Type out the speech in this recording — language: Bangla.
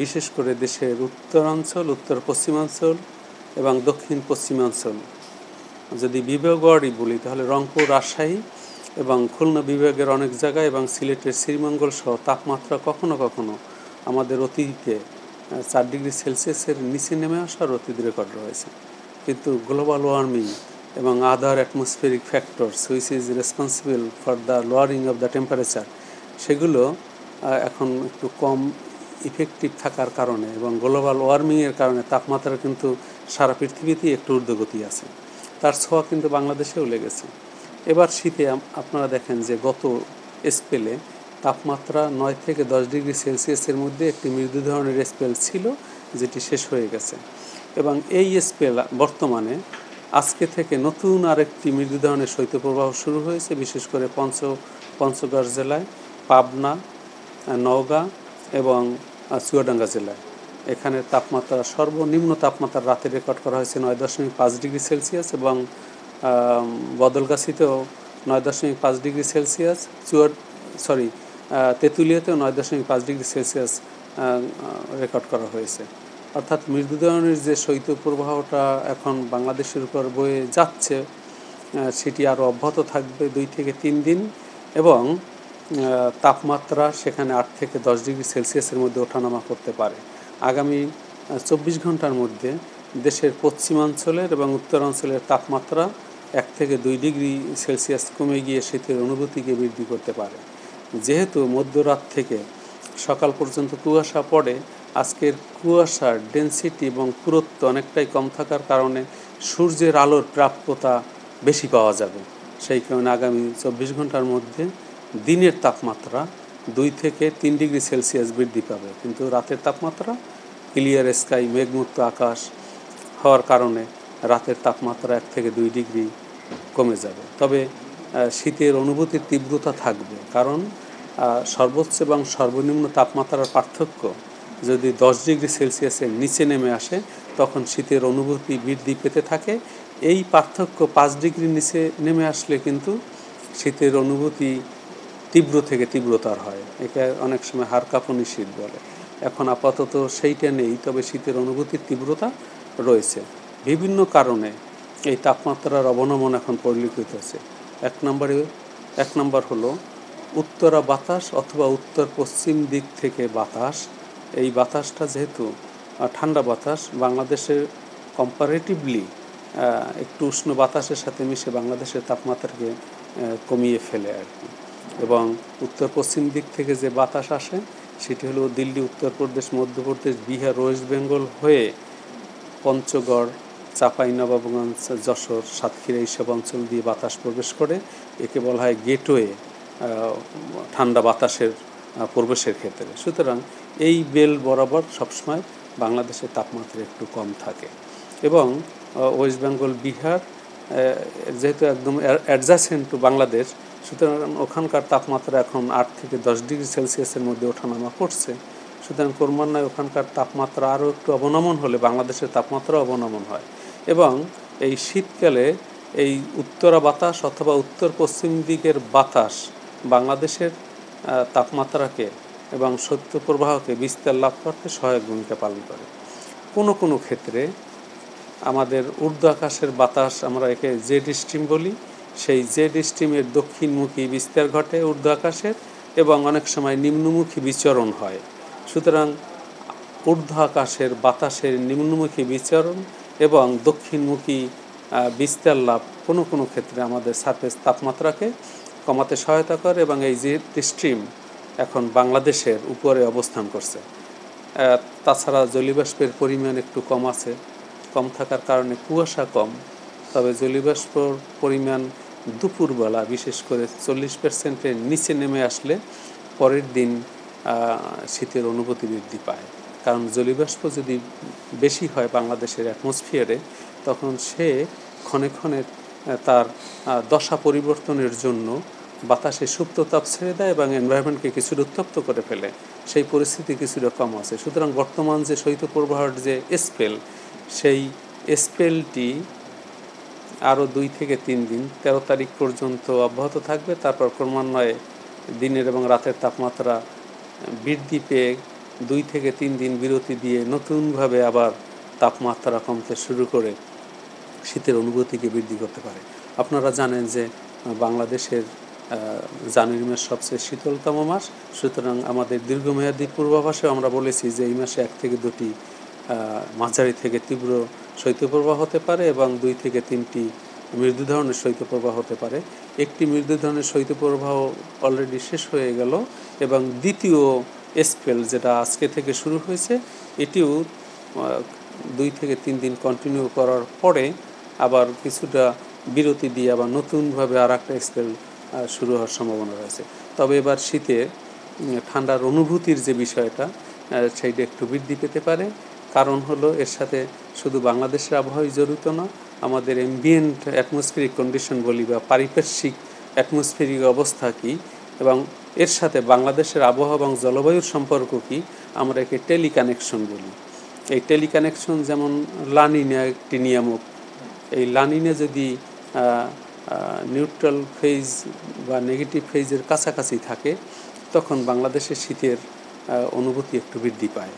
বিশেষ করে দেশের উত্তরাঞ্চল, উত্তর পশ্চিমাঞ্চল এবং দক্ষিণ পশ্চিমাঞ্চল যদি বিভাগওয়ারি বলি তাহলে রংপুর, রাজশাহী এবং খুলনা বিভাগের অনেক জায়গায় এবং সিলেটের শ্রীমঙ্গল সহ তাপমাত্রা কখনো কখনো আমাদের অতীতে 4 ডিগ্রি সেলসিয়াসের নিচে নেমে আসার অতীত রেকর্ড রয়েছে। কিন্তু গ্লোবাল ওয়ার্মিং এবং other atmospheric factors which is responsible for the lowering of the temperature সেগুলো এখন একটু কম ইফেক্টিভ থাকার কারণে এবং গ্লোবাল ওয়ার্মিংয়ের কারণে তাপমাত্রা কিন্তু সারা পৃথিবীতেই একটু ঊর্ধ্বগতি আছে। তার ছোঁয়া কিন্তু বাংলাদেশেও লেগেছে। এবার শীতে আপনারা দেখেন যে গত স্পেলে তাপমাত্রা 9 থেকে 10 ডিগ্রি সেলসিয়াসের মধ্যে একটি মৃদু ধরনের স্পেল ছিল, যেটি শেষ হয়ে গেছে। এবং এই স্পেল বর্তমানে আজকে থেকে নতুন আরেকটি মৃদু ধরনের শৈত্যপ্রবাহ শুরু হয়েছে, বিশেষ করে পঞ্চগড় জেলায়, পাবনা, নওগাঁ এবং চুয়াডাঙ্গা জেলায়। এখানে তাপমাত্রা সর্বনিম্ন তাপমাত্রা রাতে রেকর্ড করা হয়েছে 9.5 ডিগ্রি সেলসিয়াস এবং বদলগাছিতেও 9.5 ডিগ্রি সেলসিয়াস, তেঁতুলিয়াতেও 9.5 ডিগ্রি সেলসিয়াস রেকর্ড করা হয়েছে। অর্থাৎ মৃদু ধরনের যে শৈত্যপ্রবাহটা এখন বাংলাদেশের উপর বয়ে যাচ্ছে সেটি আরও অব্যাহত থাকবে 2 থেকে 3 দিন এবং তাপমাত্রা সেখানে 8 থেকে 10 ডিগ্রি সেলসিয়াসের মধ্যে ওঠানামা করতে পারে। আগামী 24 ঘন্টার মধ্যে দেশের পশ্চিমাঞ্চলের এবং উত্তরাঞ্চলের তাপমাত্রা 1 থেকে 2 ডিগ্রি সেলসিয়াস কমে গিয়ে শীতের অনুভূতিকে বৃদ্ধি করতে পারে। যেহেতু মধ্যরাত থেকে সকাল পর্যন্ত কুয়াশা পড়ে, আজকের কুয়াশার ডেনসিটি এবং পুরুত্ব অনেকটাই কম থাকার কারণে সূর্যের আলোর প্রাপ্যতা বেশি পাওয়া যাবে। সেই কারণে আগামী 24 ঘন্টার মধ্যে দিনের তাপমাত্রা 2 থেকে 3 ডিগ্রি সেলসিয়াস বৃদ্ধি পাবে, কিন্তু রাতের তাপমাত্রা ক্লিয়ার স্কাই, মেঘমুক্ত আকাশ হওয়ার কারণে রাতের তাপমাত্রা 1 থেকে 2 ডিগ্রি কমে যাবে। তবে শীতের অনুভূতির তীব্রতা থাকবে, কারণ সর্বোচ্চ এবং সর্বনিম্ন তাপমাত্রার পার্থক্য যদি 10 ডিগ্রি সেলসিয়াসের নিচে নেমে আসে তখন শীতের অনুভূতি বৃদ্ধি পেতে থাকে। এই পার্থক্য 5 ডিগ্রির নিচে নেমে আসলে কিন্তু শীতের অনুভূতি তীব্র থেকে তীব্রতর হয়। একে অনেক সময় হাড় কাঁপুনি শীত বলে। এখন আপাতত সেইটা নেই, তবে শীতের অনুভূতির তীব্রতা রয়েছে। বিভিন্ন কারণে এই তাপমাত্রার অবনমন এখন পরিলক্ষিত হচ্ছে। এক নম্বর হলো উত্তরা বাতাস অথবা উত্তর পশ্চিম দিক থেকে বাতাস। এই বাতাসটা যেহেতু ঠান্ডা বাতাস, বাংলাদেশের কম্পারেটিভলি একটু উষ্ণ বাতাসের সাথে মিশে বাংলাদেশের তাপমাত্রাকে কমিয়ে ফেলে আর কি। এবং উত্তর পশ্চিম দিক থেকে যে বাতাস আসে সেটি হলো দিল্লি, উত্তরপ্রদেশ, মধ্যপ্রদেশ, বিহার, ওয়েস্ট বেঙ্গল হয়ে পঞ্চগড়, চাঁপাইনবাবগঞ্জ, যশোর, সাতক্ষীরা এইসব অঞ্চল দিয়ে বাতাস প্রবেশ করে। একে বলা হয় গেটওয়ে ঠান্ডা বাতাসের প্রবেশের ক্ষেত্রে। সুতরাং এই বেল বরাবর সবসময় বাংলাদেশের তাপমাত্রা একটু কম থাকে এবং ওয়েস্ট বেঙ্গল, বিহার যেহেতু একদম অ্যাডজাসেন্ট টু বাংলাদেশ, সুতরাং ওখানকার তাপমাত্রা এখন 8 থেকে 10 ডিগ্রি সেলসিয়াসের মধ্যে ওঠানামা করছে। সুতরাং ক্রমান্বয়ে ওখানকার তাপমাত্রা আরও একটু অবনমন হলে বাংলাদেশের তাপমাত্রা অবনমন হয় এবং এই শীতকালে এই উত্তরা বাতাস অথবা উত্তর পশ্চিম দিকের বাতাস বাংলাদেশের তাপমাত্রাকে এবং শৈত্যপ্রবাহকে বিস্তার লাভ করতে সহায়ক ভূমিকা পালন করে। কোনো ক্ষেত্রে আমাদের ঊর্ধ্ব আকাশের বাতাস, আমরা একে জেড স্ট্রিম বলি, সেই জেড স্ট্রিমের দক্ষিণমুখী বিস্তার ঘটে ঊর্ধ্ব আকাশের এবং অনেক সময় নিম্নমুখী বিচরণ হয়। সুতরাং ঊর্ধ্ব আকাশের বাতাসের নিম্নমুখী বিচরণ এবং দক্ষিণমুখী বিস্তার লাভ কোনো ক্ষেত্রে আমাদের সারফেস তাপমাত্রাকে কমাতে সহায়তা করে এবং এই জেড স্ট্রিম এখন বাংলাদেশের উপরে অবস্থান করছে। তাছাড়া জলীয়বাষ্পের পরিমাণ একটু কম থাকার কারণে কুয়াশা কম, তবে জলীয়বাষ্পর পরিমাণ দুপুরবেলা বিশেষ করে 40%-এর নিচে নেমে আসলে পরের দিন শীতের অনুভূতি বৃদ্ধি পায়। কারণ জলীয়বাষ্প যদি বেশি হয় বাংলাদেশের অ্যাটমসফিয়ারে, তখন সে ক্ষণে ক্ষণে তার দশা পরিবর্তনের জন্য বাতাসে সুপ্ত তাপ ছেড়ে দেয় এবং এনভায়রনমেন্টকে কিছুটা উত্তপ্ত করে ফেলে। সেই পরিস্থিতি কিছুটা কম আছে। সুতরাং বর্তমান যে শৈত্যপ্রবাহের যে স্পেল, সেই স্পেলটি আরও 2 থেকে 3 দিন 13 তারিখ পর্যন্ত অব্যাহত থাকবে। তারপর ক্রমান্বয়ে দিনের এবং রাতের তাপমাত্রা বৃদ্ধি পেয়ে 2 থেকে 3 দিন বিরতি দিয়ে নতুনভাবে আবার তাপমাত্রা কমতে শুরু করে শীতের অনুভূতিকে বৃদ্ধি করতে পারে। আপনারা জানেন যে বাংলাদেশের জানুয়ারি মাস সবচেয়ে শীতলতম মাস, সুতরাং আমাদের দীর্ঘমেয়াদী পূর্বাভাসেও আমরা বলেছি যে এই মাসে 1 থেকে 2টি মাঝারি থেকে তীব্র শৈত্যপ্রবাহ হতে পারে এবং 2 থেকে 3টি মৃদু ধরনের শৈত্যপ্রবাহ হতে পারে। একটি মৃদু ধরনের শৈত্যপ্রবাহ অলরেডি শেষ হয়ে গেল এবং দ্বিতীয় স্পেল যেটা আজকে থেকে শুরু হয়েছে এটিও 2 থেকে 3 দিন কন্টিনিউ করার পরে আবার কিছুটা বিরতি দিয়ে আবার নতুনভাবে আর একটা স্পেল শুরু হওয়ার সম্ভাবনা রয়েছে। তবে এবার শীতে ঠান্ডার অনুভূতির যে বিষয়টা সেইটা একটু বৃদ্ধি পেতে পারে। কারণ হলো এর সাথে শুধু বাংলাদেশের আবহাওয়াই জড়িত না, আমাদের অ্যাম্বিয়েন্ট অ্যাটমসফিয়ারিক কন্ডিশন বলি বা পারিপার্শ্বিক অ্যাটমসফিয়ারিক অবস্থা কী এবং এর সাথে বাংলাদেশের আবহাওয়া এবং জলবায়ুর সম্পর্ক কী, আমরা একে টেলিকানেকশন বলি। এই টেলিকানেকশন যেমন লানিনা একটি নিয়ামক, এই লানিনে যদি নিউট্রাল ফেজ বা নেগেটিভ ফেজের কাছাকাছি থাকে তখন বাংলাদেশের শীতের অনুভূতি একটু বৃদ্ধি পায়।